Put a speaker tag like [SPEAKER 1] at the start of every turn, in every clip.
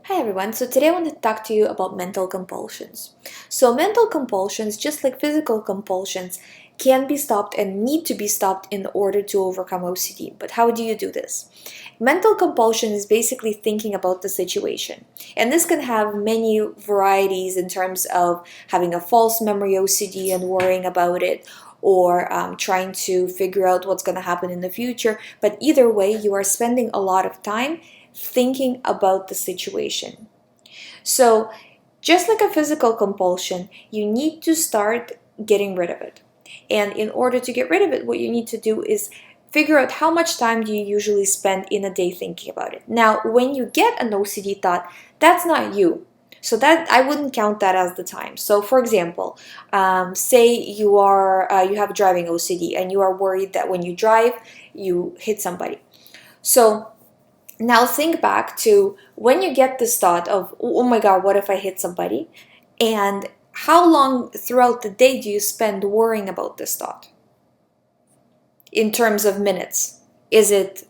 [SPEAKER 1] Hi everyone, so today I want to talk to you about mental compulsions. So mental compulsions, just like physical compulsions, can be stopped and need to be stopped in order to overcome OCD. But how do you do this? Mental compulsion is basically thinking about the situation. And this can have many varieties in terms of having a false memory OCD and worrying about it, or trying to figure out what's going to happen in the future. But either way, you are spending a lot of time thinking about the situation. So, just like a physical compulsion, you need to start getting rid of it. And in order to get rid of it, what you need to do is figure out how much time do you usually spend in a day thinking about it. Now, when you get an OCD thought, that's not you. So that I wouldn't count that as the time. So, for example, say you have driving OCD and you are worried that when you drive, you hit somebody. So now think back to when you get this thought of, oh my God, what if I hit somebody? And how long throughout the day do you spend worrying about this thought? In terms of minutes. Is it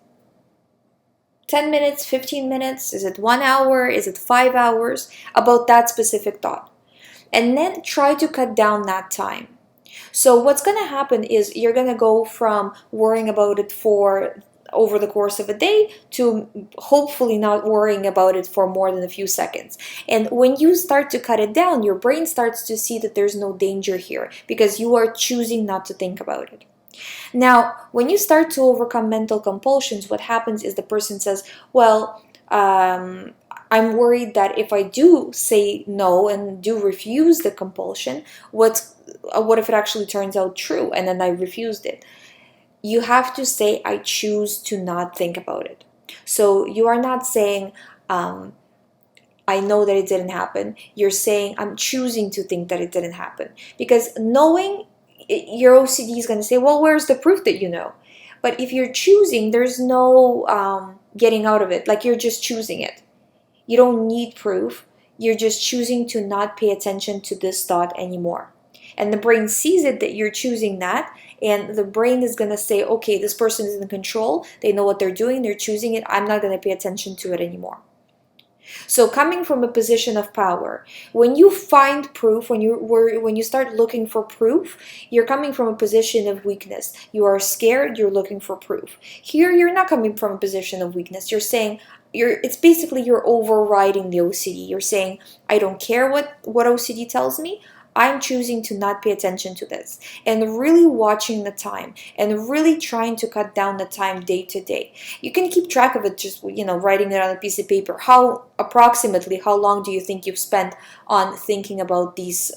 [SPEAKER 1] 10 minutes, 15 minutes? Is it 1 hour? Is it 5 hours? About that specific thought. And then try to cut down that time. So what's going to happen is you're going to go from worrying about it for over the course of a day to hopefully not worrying about it for more than a few seconds. And when you start to cut it down, your brain starts to see that there's no danger here because you are choosing not to think about it. Now, when you start to overcome mental compulsions, what happens is the person says, well, I'm worried that if I do say no and do refuse the compulsion, what if it actually turns out true and then I refused it? You have to say, I choose to not think about it. So you are not saying, I know that it didn't happen. You're saying, I'm choosing to think that it didn't happen. Because knowing, your OCD is going to say, well, where's the proof that you know? But if you're choosing, there's no getting out of it. Like you're just choosing it. You don't need proof. You're just choosing to not pay attention to this thought anymore. And the brain sees it that you're choosing that, and the brain is going to say, okay, this person is in control. They know what they're doing. They're choosing it. I'm not going to pay attention to it anymore. So coming from a position of power, when you find proof, when you start looking for proof, you're coming from a position of weakness. You are scared, you're looking for proof. Here you're not coming from a position of weakness. You're saying it's basically you're overriding the OCD. You're saying, I don't care what OCD tells me. I'm choosing to not pay attention to this, and really watching the time and really trying to cut down the time day to day. You can keep track of it, just writing it on a piece of paper. Approximately how long do you think you've spent on thinking about these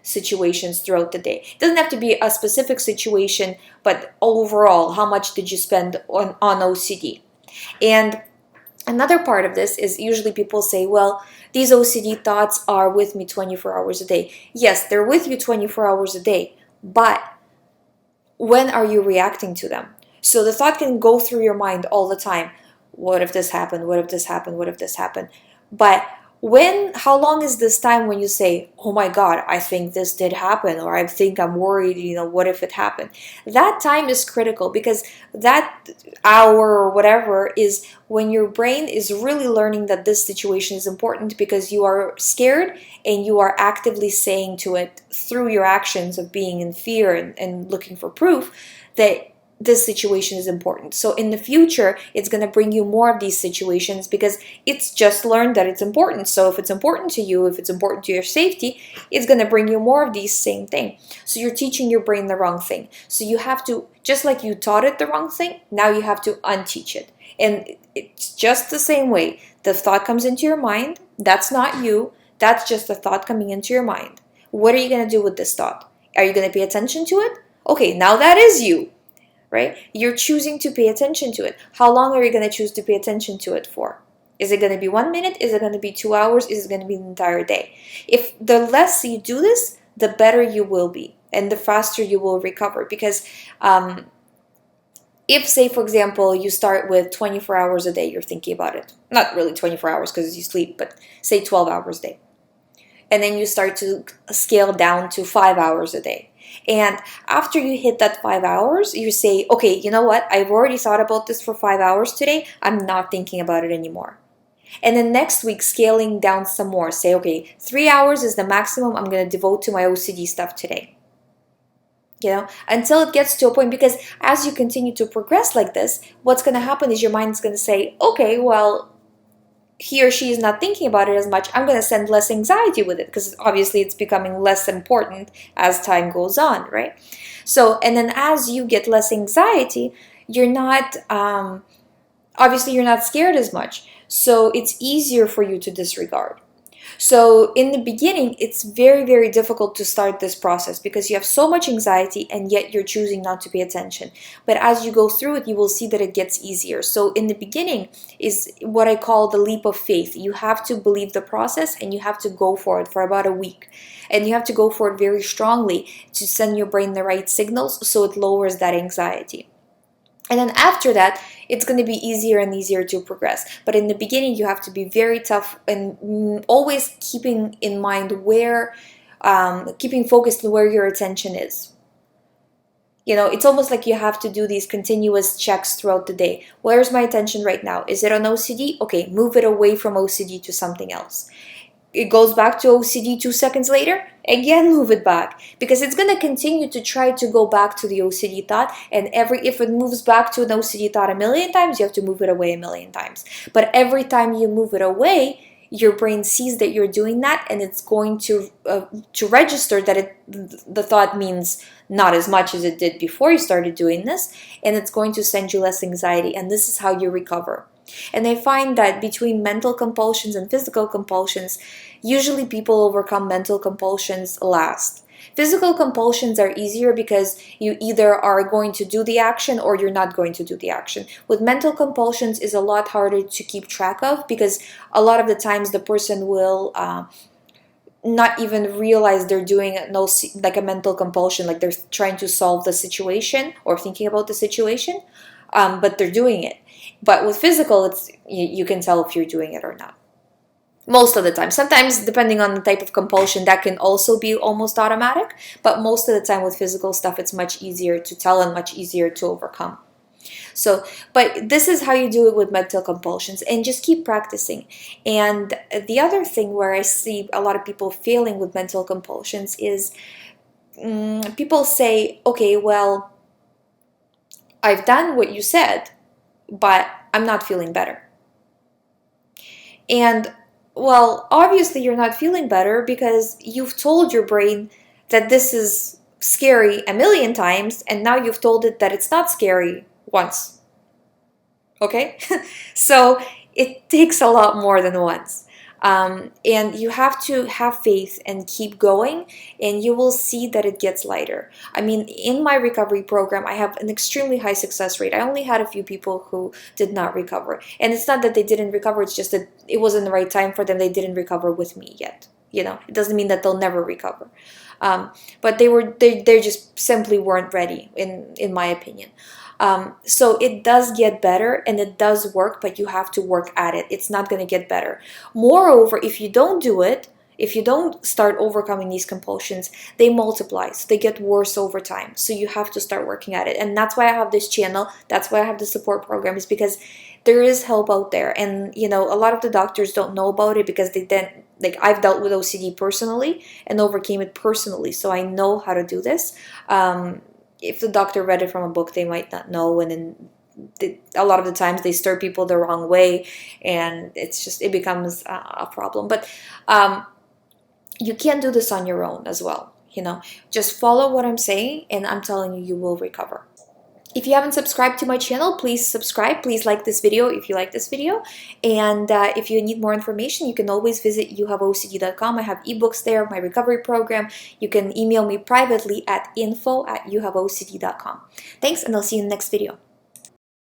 [SPEAKER 1] situations throughout the day? It doesn't have to be a specific situation, but overall, how much did you spend on OCD? And another part of this is usually people say, well, these OCD thoughts are with me 24 hours a day. Yes, they're with you 24 hours a day, but when are you reacting to them? So the thought can go through your mind all the time. What if this happened? What if this happened? What if this happened? But how long is this time when you say, oh my God, I think this did happen, or I think I'm worried, what if it happened? That time is critical, because that hour or whatever is when your brain is really learning that this situation is important, because you are scared and you are actively saying to it through your actions of being in fear and looking for proof that this situation is important. So in the future, it's going to bring you more of these situations because it's just learned that it's important. So if it's important to you, if it's important to your safety, it's going to bring you more of these same thing. So you're teaching your brain the wrong thing. So you have to, just like you taught it the wrong thing, now you have to unteach it. And it's just the same way. The thought comes into your mind. That's not you. That's just a thought coming into your mind. What are you going to do with this thought? Are you going to pay attention to it? Okay, now that is you. Right? You're choosing to pay attention to it. How long are you going to choose to pay attention to it for? Is it going to be 1 minute? Is it going to be 2 hours? Is it going to be the entire day? If the less you do this, the better you will be and the faster you will recover. Because if, say, for example, you start with 24 hours a day, you're thinking about it. Not really 24 hours because you sleep, but say 12 hours a day. And then you start to scale down to 5 hours a day. And after you hit that 5 hours, you say, okay, you know what? I've already thought about this for 5 hours today. I'm not thinking about it anymore. And then next week, scaling down some more. Say, okay, 3 hours is the maximum I'm going to devote to my OCD stuff today. Until it gets to a point, because as you continue to progress like this, what's going to happen is your mind's going to say, okay, well, he or she is not thinking about it as much. I'm going to send less anxiety with it, because obviously it's becoming less important as time goes on, right? So, and then as you get less anxiety, you're not, obviously you're not scared as much. So it's easier for you to disregard. So in the beginning, it's very, very difficult to start this process because you have so much anxiety and yet you're choosing not to pay attention. But as you go through it, you will see that it gets easier. So in the beginning is what I call the leap of faith. You have to believe the process and you have to go for it for about a week. And you have to go for it very strongly to send your brain the right signals so it lowers that anxiety. And then after that, it's going to be easier and easier to progress. But in the beginning, you have to be very tough and always keeping in mind where, keeping focused on where your attention is. It's almost like you have to do these continuous checks throughout the day. Where's my attention right now? Is it on OCD? Okay, move it away from OCD to something else. It goes back to OCD 2 seconds later, again move it back, because it's going to continue to try to go back to the OCD thought, and if it moves back to an OCD thought a million times, you have to move it away a million times. But every time you move it away, your brain sees that you're doing that, and it's going to register that the thought means not as much as it did before you started doing this, and it's going to send you less anxiety, and this is how you recover. And I find that between mental compulsions and physical compulsions, usually people overcome mental compulsions last. Physical compulsions are easier because you either are going to do the action or you're not going to do the action. With mental compulsions is a lot harder to keep track of, because a lot of the times the person will not even realize they're doing like a mental compulsion, like they're trying to solve the situation or thinking about the situation, but they're doing it. But with physical, it's you can tell if you're doing it or not. Most of the time. Sometimes, depending on the type of compulsion, that can also be almost automatic. But most of the time with physical stuff, it's much easier to tell and much easier to overcome. So, but this is how you do it with mental compulsions, and just keep practicing. And the other thing where I see a lot of people failing with mental compulsions is people say, okay, well, I've done what you said, but I'm not feeling better. And well, obviously you're not feeling better because you've told your brain that this is scary a million times, and now you've told it that it's not scary once. Okay? So it takes a lot more than once. And you have to have faith and keep going, and you will see that it gets lighter. I mean, in my recovery program, I have an extremely high success rate. I only had a few people who did not recover. And it's not that they didn't recover, it's just that it wasn't the right time for them. They didn't recover with me yet. It doesn't mean that they'll never recover. But they just simply weren't ready, in my opinion. So it does get better and it does work, but you have to work at it. It's not going to get better. Moreover, if you don't do it, if you don't start overcoming these compulsions, they multiply. So they get worse over time. So you have to start working at it. And that's why I have this channel. That's why I have the support program, is because there is help out there. And, a lot of the doctors don't know about it because I've dealt with OCD personally and overcame it personally. So I know how to do this. If the doctor read it from a book, they might not know, and then a lot of the times they steer people the wrong way, and it becomes a problem. But you can't do this on your own as well. Just follow what I'm saying, and I'm telling you, you will recover. If you haven't subscribed to my channel, please subscribe. Please like this video if you like this video. And if you need more information, you can always visit youhaveocd.com. I have ebooks there, my recovery program. You can email me privately at info@youhaveocd.com. Thanks, and I'll see you in the next video.